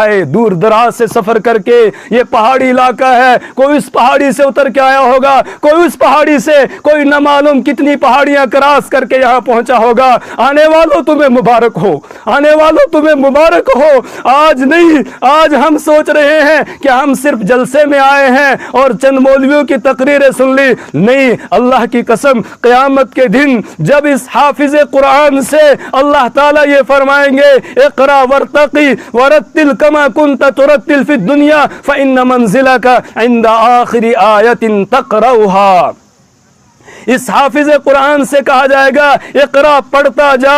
آئے دور دراز سے سفر کر کے، یہ پہاڑی علاقہ ہے، کوئی اس پہاڑی سے اتر کے آیا ہوگا، کوئی اس پہاڑی سے، کوئی نہ معلوم کتنی پہاڑیاں کراس کر کے یہاں پہنچا ہوگا۔ آنے والوں تمہیں مبارک ہو، آنے والوں تمہیں مبارک ہو۔ آج نہیں، آج ہم سوچ رہے ہیں کہ ہم صرف جلسے میں آئے ہیں اور چند مولویوں کی تقریریں سن لی، نہیں، اللہ کی قسم قیامت کے دن جب اس حافظ قرآن سے اللہ تعالیٰ یہ فرمائیں گے اقرا ورتقی ورتل كما كنت ترتل في الدنيا فإن منزلك عند آخر آية تقرأها، اس حافظ قرآن سے کہا جائے گا اقرا، پڑھتا جا،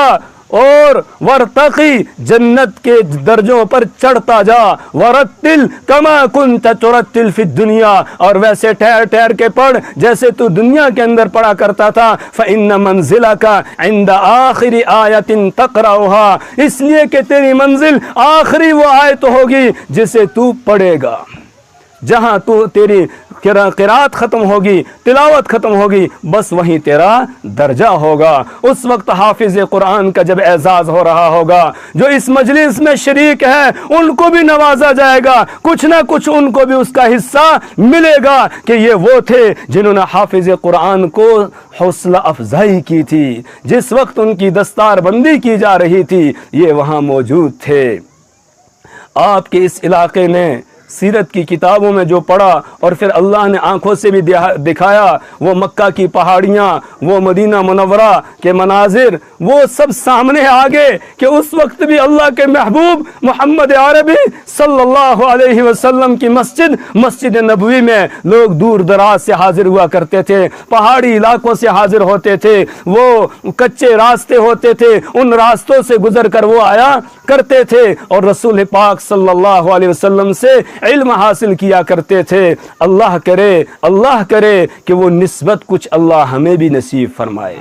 اور ورتقی، جنت کے درجوں پر چڑھتا جا، ورتل کما کنت ترتل فی الدنیا، اور ویسے ٹھہر ٹھہر کے پڑھ جیسے تو دنیا کے اندر پڑھا کرتا تھا۔ فإن منزلك عند آخر آیۃ تقرأها، اس لیے کہ تیری منزل آخری وہ آیت ہوگی جسے تو پڑھے گا، جہاں تو تیری قرات ختم ہوگی، تلاوت ختم ہوگی، بس وہیں تیرا درجہ ہوگا۔ اس وقت حافظ قرآن کا جب اعزاز ہو رہا ہوگا، جو اس مجلس میں شریک ہے ان کو بھی نوازا جائے گا، کچھ نہ کچھ ان کو بھی اس کا حصہ ملے گا کہ یہ وہ تھے جنہوں نے حافظ قرآن کو حوصلہ افزائی کی تھی، جس وقت ان کی دستار بندی کی جا رہی تھی یہ وہاں موجود تھے۔ آپ کے اس علاقے نے سیرت کی کتابوں میں جو پڑھا اور پھر اللہ نے آنکھوں سے بھی دکھایا، وہ مکہ کی پہاڑیاں، وہ مدینہ منورہ کے مناظر، وہ سب سامنے آگے کہ اس وقت بھی اللہ کے محبوب محمد عربی صلی اللہ علیہ وسلم کی مسجد نبوی میں لوگ دور دراز سے حاضر ہوا کرتے تھے، پہاڑی علاقوں سے حاضر ہوتے تھے، وہ کچے راستے ہوتے تھے، ان راستوں سے گزر کر وہ آیا کرتے تھے اور رسول پاک صلی اللہ علیہ وسلم سے علم حاصل کیا کرتے تھے۔ اللہ کرے کہ وہ نسبت کچھ اللہ ہمیں بھی نصیب فرمائے۔